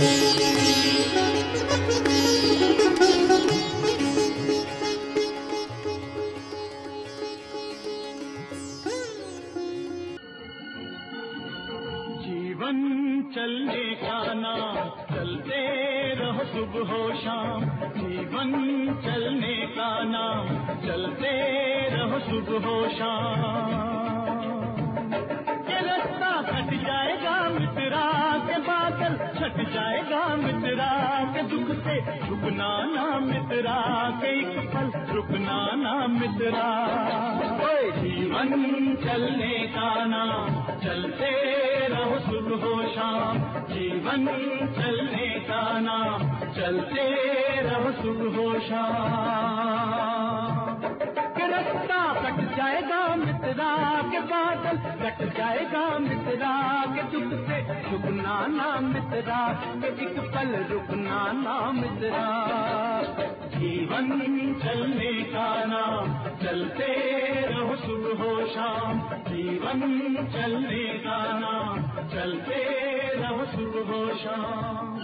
जीवन चलने का नाम, चलते रहो सुबह हो शाम। जीवन चलने का नाम, चलते रहो सुबह हो शाम। ये रास्ता कट जाएगा मित्रा के बादल, छट जाएगा मित्रा के दुख से। रुकना ना मित्रा के एक पल, रुकना ना मित्रा। जीवन चलने का नाम, चलते रहो सुबह हो शाम। जीवन चलने का नाम, चलते रहो सुबह हो शाम। के रास्ता कट जाएगा मित्रा के बादल, कट जाएगा मित्रा के दुख से। रुकना ना मित्रा के एक पल, रुकना ना मित्रा। जीवन चलने का नाम, चलते रहो सुबह हो शाम। जीवन चलने का नाम, चलते रहो सुबह हो शाम।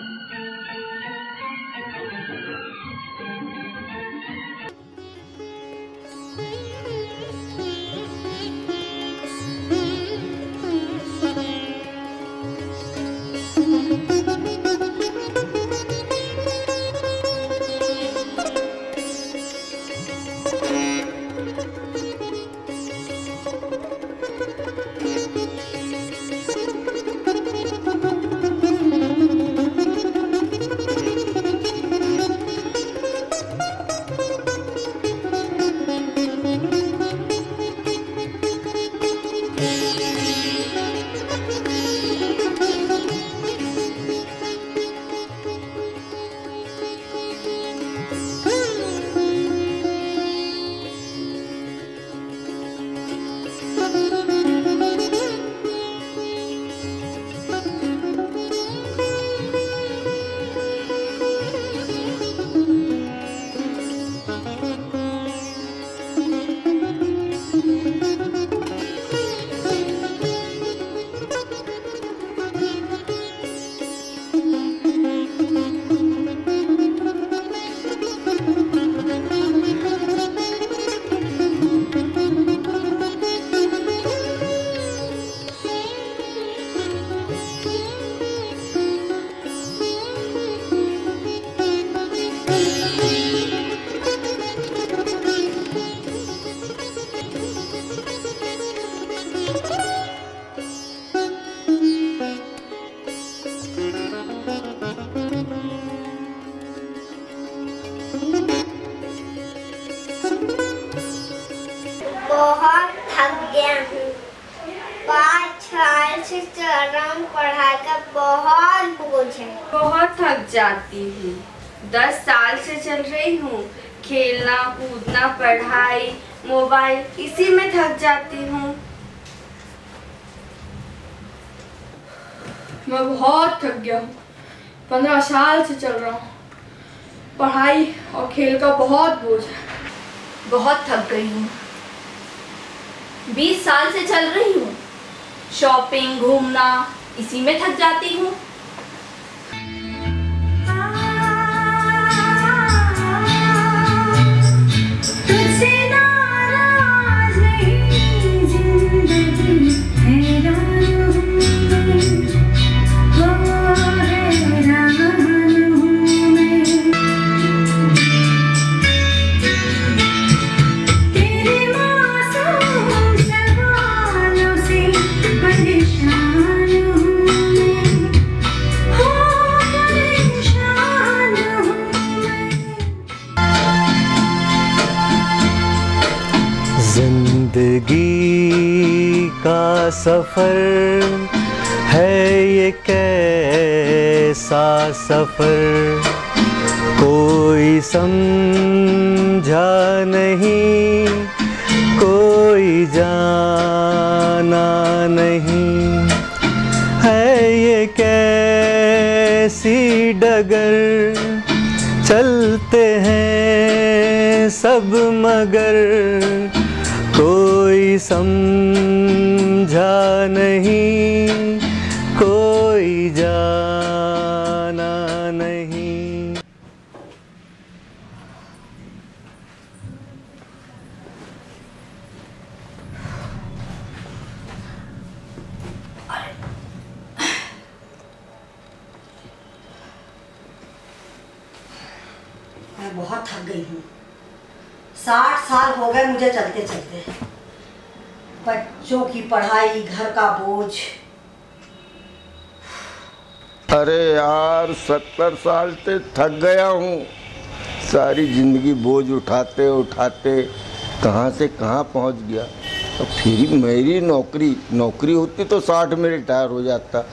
बहुत थक गया हूँ। 5 साल से चल रहा हूँ, पढ़ाई का बहुत बोझ है। बहुत थक जाती हूँ। 10 साल से चल रही हूँ। खेलना कूदना पढ़ाई मोबाइल इसी में थक जाती हूँ। मैं बहुत थक गया हूँ। 15 साल से चल रहा हूँ। पढ़ाई और खेल का बहुत बोझ है। बहुत थक गई हूँ। 20 साल से चल रही हूँ। शॉपिंग घूमना इसी में थक जाती हूँ। जिंदगी का सफर है ये कैसा सफर, कोई समझा नहीं, कोई जाना नहीं, है ये कैसी डगर, चलते हैं सब मगर, कोई समझा नहीं, कोई जाना मैं बहुत थक गई हूँ। 60 साल हो गए मुझे चलते चलते। बच्चों की पढ़ाई, घर का बोझ। अरे यार 70 साल से थक गया हूँ। सारी जिंदगी बोझ उठाते उठाते कहाँ से कहाँ पहुँच गया। और फिर मेरी नौकरी होती तो 60 में रिटायर हो जाता।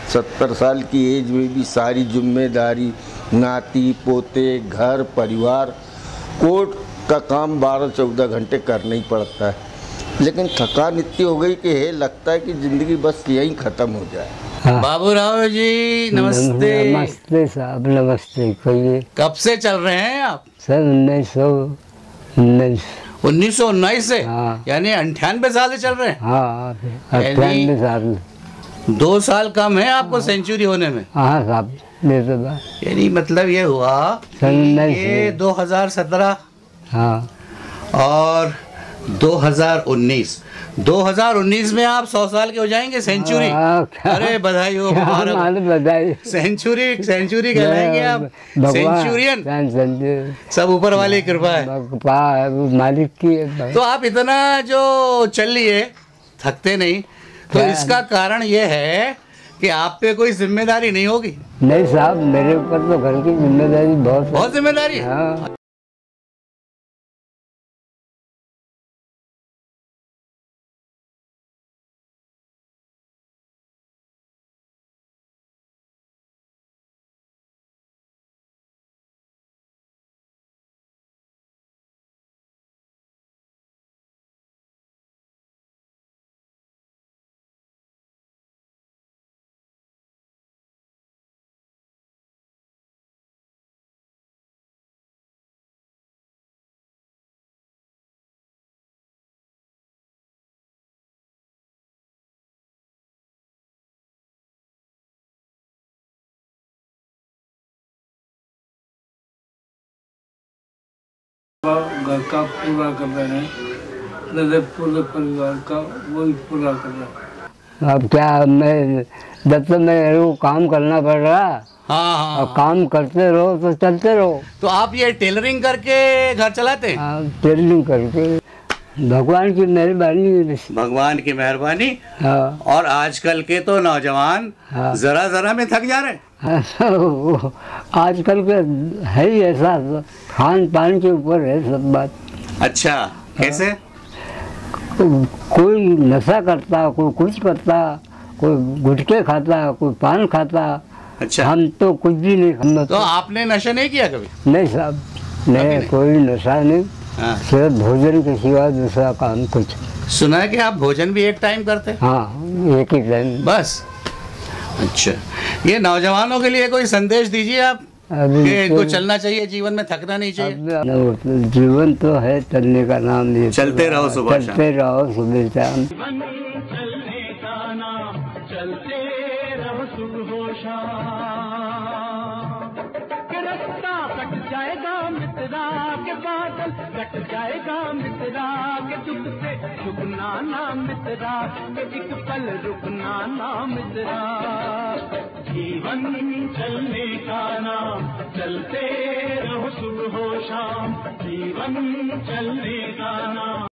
70 साल की एज में भी सारी जिम्मेदारी, नाती पोते, घर परिवार, कोर्ट का काम 12-14 घंटे करना ही पड़ता है। लेकिन थकान इतनी हो गई कि लगता है कि ज़िंदगी बस यहीं ख़त्म हो जाए। हाँ। बाबूराव जी नमस्ते। नमस्ते साहब, नमस्ते। कहिए कब से चल रहे हैं आप? सर 1919 से? हाँ। यानी 98 साल से चल रहे हैं? हाँ 98 साल। 2 साल कम है आपको सेंचुरी होने में। हाँ साहब, यानी मतलब ये हुआ ये 2017 हाँ और 2019 में आप 100 साल के हो जाएंगे, सेंचुरी। अरे बधाई हो, बधाई। सेंचुरी कहलाएंगे आप, सेंचुरियन। सब ऊपर वाली कृपा है, मालिक की है। तो आप इतना जो चल लिए, थकते नहीं, तो इसका कारण ये है कि आप पे कोई जिम्मेदारी नहीं होगी। नहीं साहब, मेरे ऊपर तो घर की जिम्मेदारी बहुत जिम्मेदारी है। हाँ। घर का पूरा कर रहे हैं, मेरे पूरे परिवार का वही पूरा कर रहे हैं। अब क्या, मैं जब तक मेरे को काम करना पड़ रहा। हाँ। और काम करते रहो तो चलते रहो। तो आप ये टेलरिंग करके घर चलाते हैं? हाँ, टेलरिंग करके। भगवान की मेहरबानी। भगवान की मेहरबानी। हाँ। और आजकल के तो नौजवान जरा में थक जा रहे हैं। आजकल के है ही ऐसा, खान पान के ऊपर है सब बात। अच्छा, कैसे? कोई नशा करता, कोई कुछ करता, कोई गुटखे खाता, कोई पान खाता। अच्छा। हम तो कुछ भी नहीं। तो आपने नशा नहीं किया कभी? नहीं साहब, नहीं, कोई नशा नहीं। हाँ। सिर्फ भोजन के सिवा दूसरा काम कुछ। सुना है कि आप भोजन भी एक टाइम करते हैं? हाँ, एक ही टाइम बस। अच्छा, ये नौजवानों के लिए कोई संदेश दीजिए आप कि इनको चलना चाहिए, जीवन में थकना नहीं चाहिए। जीवन तो है चलने का नाम, ये चलते रहो सुबह शाम। चलते रहो सुबह शाम। चलने का नाम, चलते रहो सुबह शाम। के रास्ता कट जाएगा मित्रा के बादल, कट जाएगा मित्रा के दुख से रुकना ना मित्रा, के एक पल रुकना ना मित्रा। जीवन चलने का नाम, चलते रहो सुबह शाम। जीवन चलने का नाम।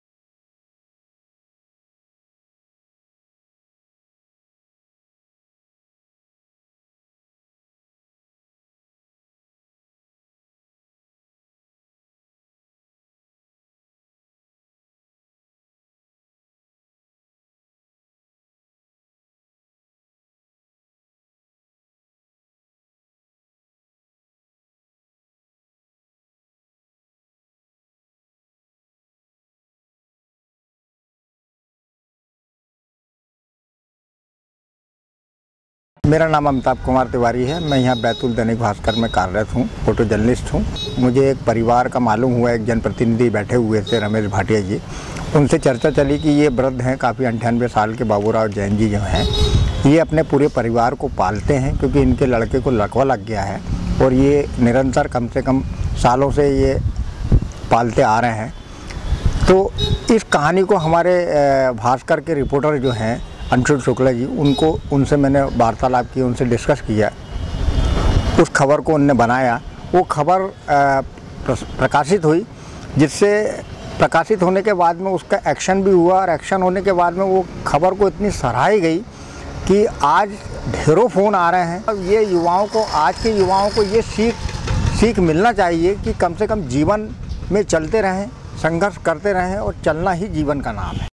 मेरा नाम अमिताभ कुमार तिवारी है। मैं यहाँ बैतूल दैनिक भास्कर में कार्यरत हूँ, फोटो जर्नलिस्ट हूँ। मुझे एक परिवार का मालूम हुआ, एक जनप्रतिनिधि बैठे हुए थे रमेश भाटिया जी, उनसे चर्चा चली कि ये वृद्ध हैं, काफ़ी 98 साल के बाबूराव जैन जी जो हैं, ये अपने पूरे परिवार को पालते हैं क्योंकि इनके लड़के को लकवा लग गया है और ये निरंतर कम से कम सालों से ये पालते आ रहे हैं। तो इस कहानी को हमारे भास्कर के रिपोर्टर जो हैं अंशुल शुक्ला जी, उनसे मैंने वार्तालाप की, उनसे डिस्कस किया, उस खबर को उनने बनाया। वो खबर प्रकाशित हुई, जिससे प्रकाशित होने के बाद में उसका एक्शन भी हुआ और एक्शन होने के बाद में वो खबर को इतनी सराही गई कि आज ढेरों फ़ोन आ रहे हैं। अब ये युवाओं को, आज के युवाओं को ये सीख मिलना चाहिए कि कम से कम जीवन में चलते रहें, संघर्ष करते रहें और चलना ही जीवन का नाम है।